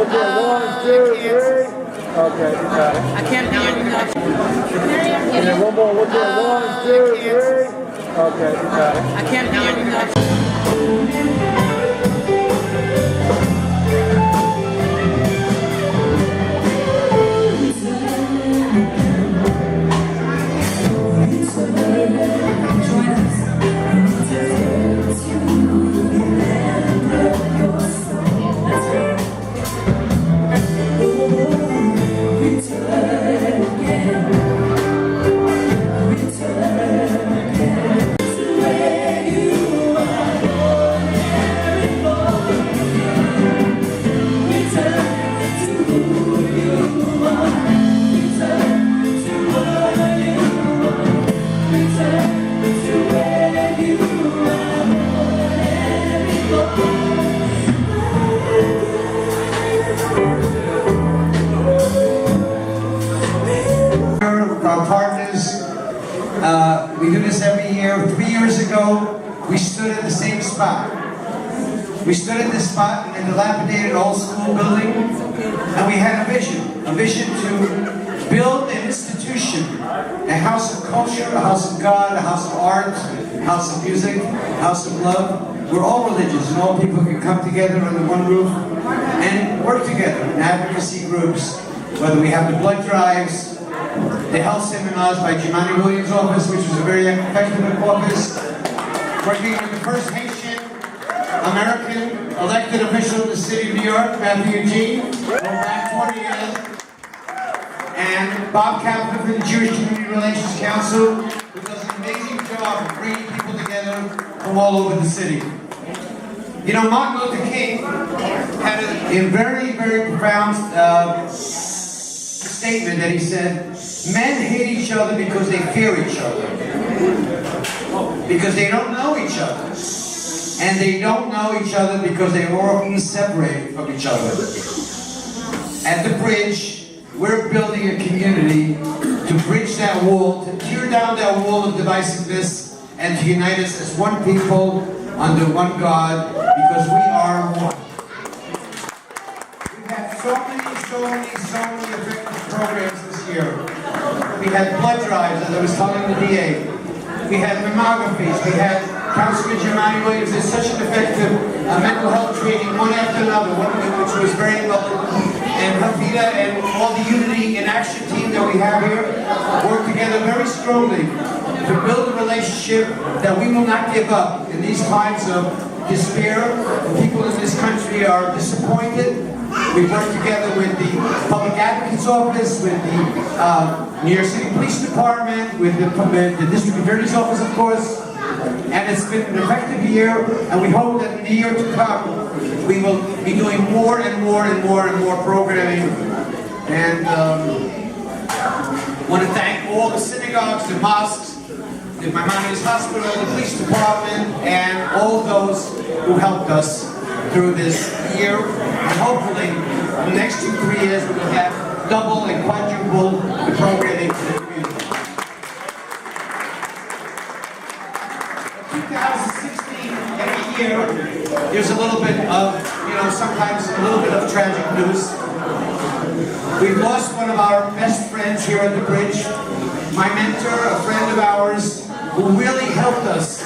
we'll do 1, 2, 3. Okay, you got it. I can't be enough. And then one more, we'll do 1, 2, 3. Okay, you got it. I can't be enough. Our partners, we do this every year. 3 years ago, we stood at the same spot. We stood at this spot in a dilapidated old school building, and we had a vision to build an institution, a house of culture, a house of God, a house of art, a house of music, a house of love, where all religions and all people can come together under one roof and work together in advocacy groups, whether we have the blood drives, the health seminars by Jimani Williams' office, which was a very effective office, working with the first Haitian American elected official in the city of New York, Matthew G, for back 20 years, and Bob Kaplan from the Jewish Community Relations Council, who does an amazing job of bringing people together from all over the city. You know, Martin Luther King had a very, very profound statement that he said, men hate each other because they fear each other. Because they don't know each other. And they don't know each other because they are often separated from each other. At the bridge, we're building a community to bridge that wall, to tear down that wall of divisiveness, and to unite us as one people under one God, because we are one. We've had so many effective programs this year. We had blood drives, as I was telling the DA. We had mammographies. We had Councilman Jimani Williams did such an effective mental health training, one after another, which was very well. And Rafida and all the Unity in Action team that we have here work together very strongly to build a relationship that we will not give up in these times of despair. People in this country are disappointed. We work together with the Public Advocate's Office, with the New York City Police Department, with the District Attorney's Office, of course. And it's been an effective year, and we hope that in the year to come, we will be doing more and more and more and more programming. And I want to thank all the synagogues, the mosques, the Maimonides Hospital, the police department, and all those who helped us through this year. And hopefully, in the next 2-3 years, we will have double and quadruple the programming to the community. 2016, every year, there's a little bit of, sometimes a little bit of tragic news. We've lost one of our best friends here at the bridge, my mentor, a friend of ours, who really helped us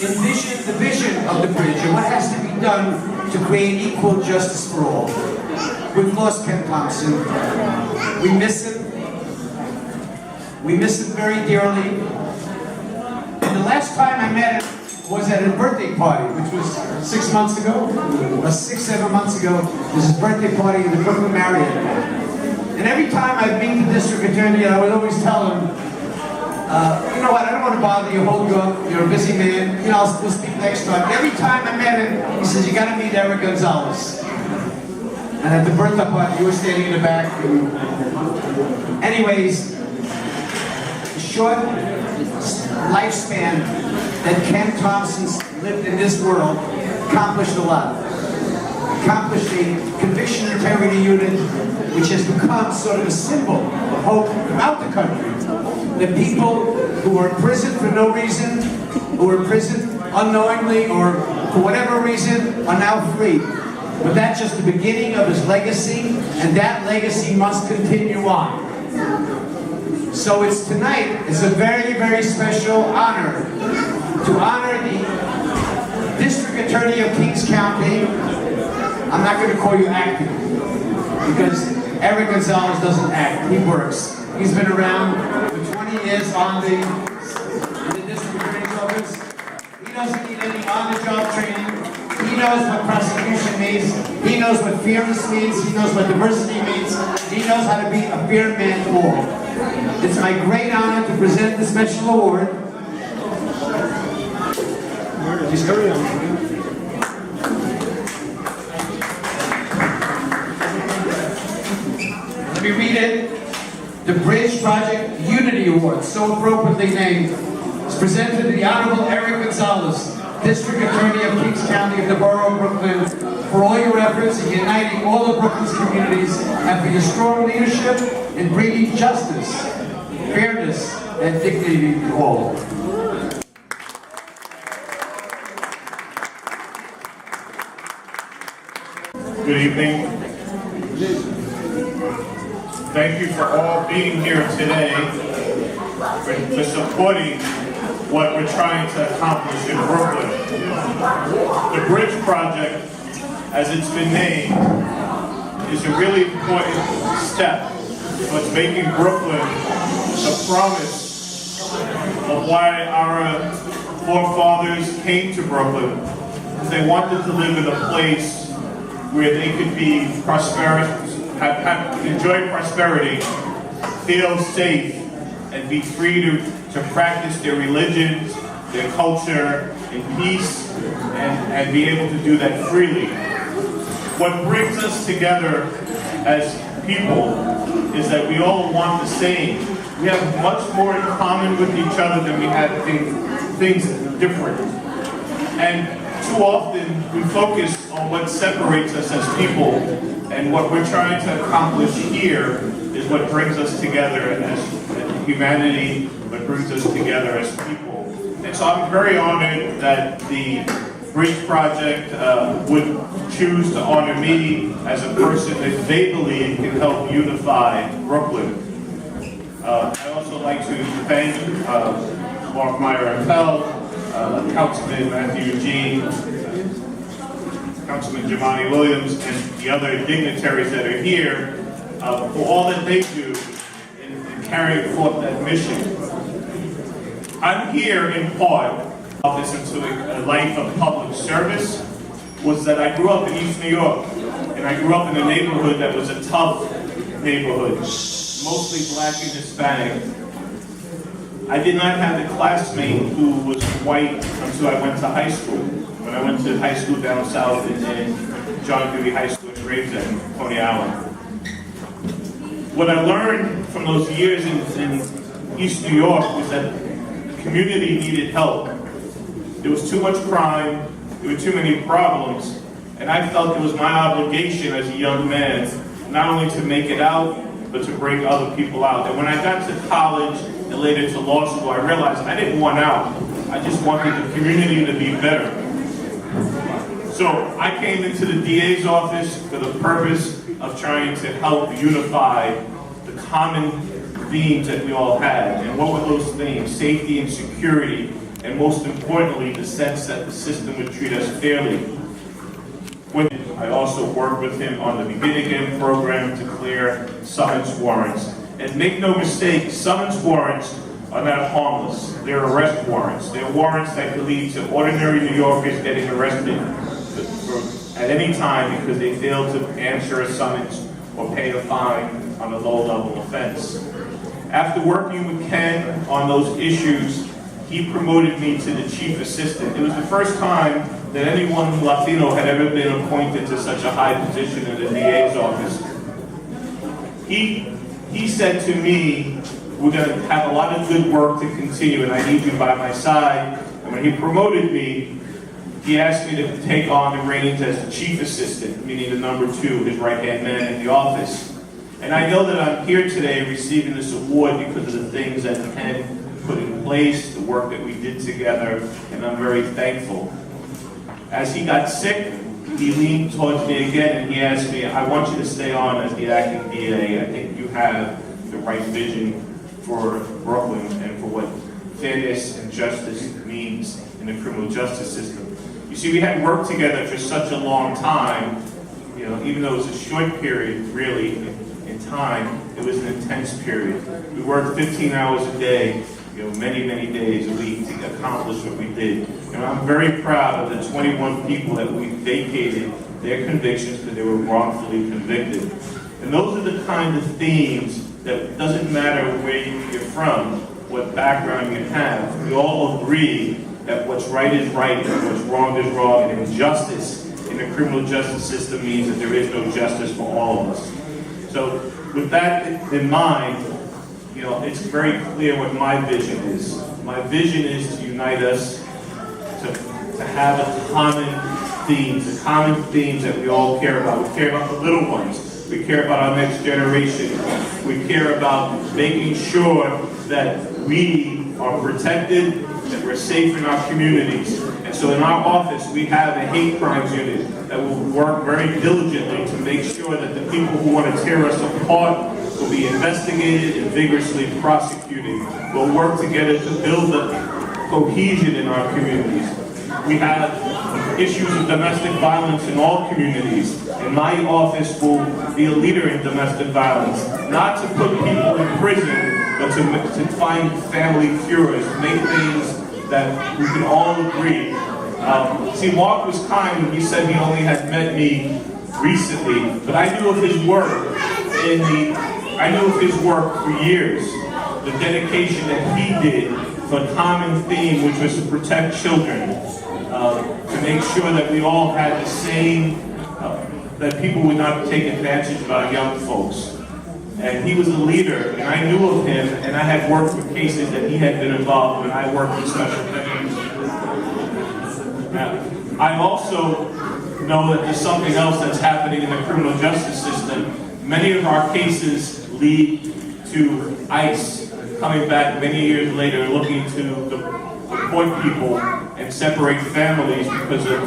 envision the vision of the bridge and what has to be done to create equal justice for all. We've lost Ken Thompson. We miss him. We miss him very dearly. And the last time I met him was at a birthday party, which was 6 months ago, or 6-7 months ago. It was his birthday party in the Brooklyn Marriott. And every time I'd meet the district attorney, I would always tell him, you know what, I don't want to bother you, hold you up, you're a busy man, we'll speak next time. Every time I met him, he says, you got to meet Eric Gonzalez. And at the birthday party, you were standing in the back. Anyways, the short lifespan that Ken Thompson's lived in this world accomplished a lot. Accomplished a conviction integrity unit, which has become sort of a symbol of hope throughout the country. The people who were in prison for no reason, who were in prison unknowingly or for whatever reason, are now free. But that's just the beginning of his legacy, and that legacy must continue on. So tonight is a very, very special honor to honor the District Attorney of Kings County. I'm not going to call you acting, because Eric Gonzalez doesn't act, he works. He's been around for 20 years in the District Attorney's office. He doesn't need any on-the-job training. He knows what prosecution means. He knows what fairness means. He knows what diversity means. He knows how to be a fair man to all. It's my great honor to present the special award. Let me read it. The Bridge Project Unity Award, so appropriately named, is presented to the Honorable Eric Gonzalez, District Attorney of Kings County of the Borough of Brooklyn, for all your efforts in uniting all of Brooklyn's communities and for your strong leadership in bringing justice, fairness, and dignity to all. Good evening. Thank you for all being here today, for supporting what we're trying to accomplish in Brooklyn. The Bridge Project, as it's been named, is a really important step towards making Brooklyn the promise of why our forefathers came to Brooklyn, because they wanted to live in a place where they could be prosperous, enjoy prosperity, feel safe, and be free to practice their religions, their culture in peace, and be able to do that freely. What brings us together as people is that we all want the same. We have much more in common with each other than we have things different. And too often we focus on what separates us as people, and what we're trying to accomplish here is what brings us together as humanity, what brings us together as people. And so I'm very honored that the Bridge Project would choose to honor me as a person that they believe can help unify Brooklyn. I'd also like to thank Meyer Appel, Councilman Matthew Eugene, Councilman Jamani Williams, and the other dignitaries that are here for all that they do in carrying forth that mission. I'm here in part of this into a life of public service, was that I grew up in East New York, and I grew up in a neighborhood that was a tough neighborhood, mostly black and Hispanic. I did not have a classmate who was white until I went to high school. When I went to high school down south in John Dewey High School in Gravesend, Coney Island. What I learned from those years in East New York was that the community needed help. There was too much crime, there were too many problems, and I felt it was my obligation as a young man not only to make it out, but to bring other people out. And when I got to college and later to law school, I realized I didn't want out. I just wanted the community to be better. So I came into the DA's office for the purpose of trying to help unify the common themes that we all had. And what were those themes? Safety and security, and most importantly, the sense that the system would treat us fairly. I also worked with him on the Begin Again program to clear summons warrants. And make no mistake, summons warrants are not harmless. They're arrest warrants. They're warrants that could lead to ordinary New Yorkers getting arrested at any time because they failed to answer a summons or pay a fine on a low-level offense. After working with Ken on those issues, he promoted me to the chief assistant. It was the first time that anyone Latino had ever been appointed to such a high position in the DA's office. He said to me, we're going to have a lot of good work to continue and I need you by my side. And when he promoted me, he asked me to take on the reins as the chief assistant, meaning the number 2, his right-hand man in the office. And I know that I'm here today receiving this award because of the things that Ken put in place, the work that we did together, and I'm very thankful. As he got sick, he leaned towards me again and he asked me, I want you to stay on as the acting DA. I think you have the right vision for Brooklyn and for what fairness and justice means in the criminal justice system. You see, we had worked together for such a long time, you know, even though it was a short period, really, in time, it was an intense period. We worked 15 hours a day, you know, many, many days a week to accomplish what we did. And I'm very proud of the 21 people that we vacated their convictions because they were wrongfully convicted. And those are the kind of themes that doesn't matter where you're from, what background you have, we all agree that what's right is right and what's wrong is wrong, and injustice in the criminal justice system means that there is no justice for all of us. So with that in mind, you know, it's very clear what my vision is. My vision is to unite us, to have a the common themes that we all care about. We care about the little ones. We care about our next generation. We care about making sure that we are protected, that we're safe in our communities. And so in our office, we have a hate crimes unit that will work very diligently to make sure that the people who want to tear us apart will be investigated and vigorously prosecuted. We'll work together to build the cohesion in our communities. We have issues of domestic violence in all communities, and my office will be a leader in domestic violence, not to put people in prison, but to find family cures, to make things that we can all agree. See, Mark was kind when he said he only had met me recently, but I knew of his work for years, the dedication that he did for a common theme, which was to protect children, to make sure that we all had the same, that people would not take advantage of our young folks. And he was a leader, and I knew of him, and I had worked with cases that he had been involved in. I worked with special victims. I also know that there's something else that's happening in the criminal justice system. Many of our cases lead to ICE coming back many years later looking to deport people and separate families because of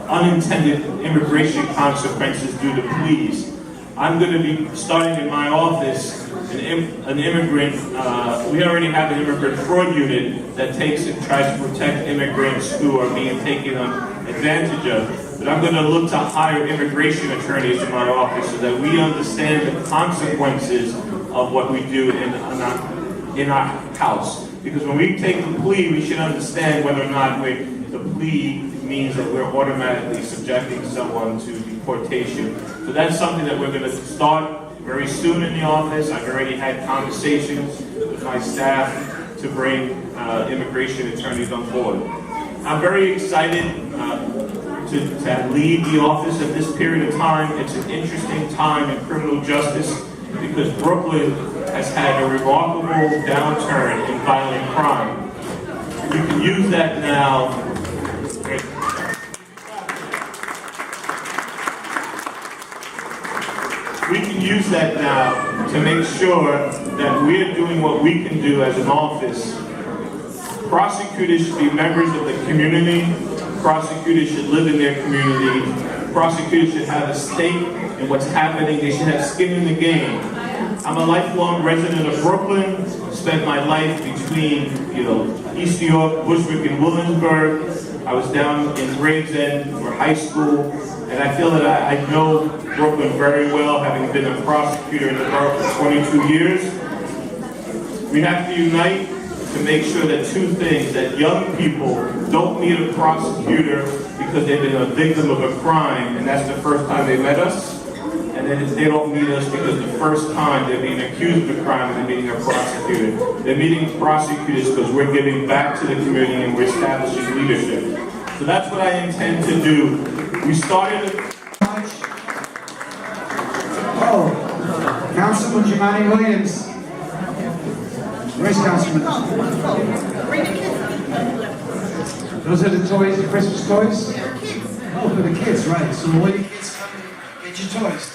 unintended immigration consequences due to pleas. I'm going to be starting in my office an immigrant, we already have an immigrant fraud unit that takes and tries to protect immigrants who are being taken advantage of. But I'm going to look to hire immigration attorneys in my office so that we understand the consequences of what we do in our house. Because when we take the plea, we should understand whether or not the plea means that we're automatically subjecting someone to deportation. So that's something that we're going to start very soon in the office. I've already had conversations with my staff to bring immigration attorneys on board. I'm very excited to lead the office at this period of time. It's an interesting time in criminal justice because Brooklyn has had a remarkable downturn in violent crime. You can use that now. We can use that now to make sure that we're doing what we can do as an office. Prosecutors should be members of the community. Prosecutors should live in their community. Prosecutors should have a stake in what's happening. They should have skin in the game. I'm a lifelong resident of Brooklyn. Spent my life between, East New York, Bushwick, and Williamsburg. I was down in Gravesend for high school, and I feel that I know Brooklyn very well, having been a prosecutor in the borough for 22 years. We have to unite to make sure that two things, that young people don't need a prosecutor because they've been a victim of a crime, and that's the first time they met us. And then they don't need us because the first time they're being accused of a crime, they're meeting a prosecutor. They're meeting prosecutors because we're giving back to the community and we're establishing leadership. So that's what I intend to do. We started Councilman Jamani Williams. Where's Councilman? Those are the toys, the Christmas toys? Oh, for the kids, right. So all you kids come and get your toys.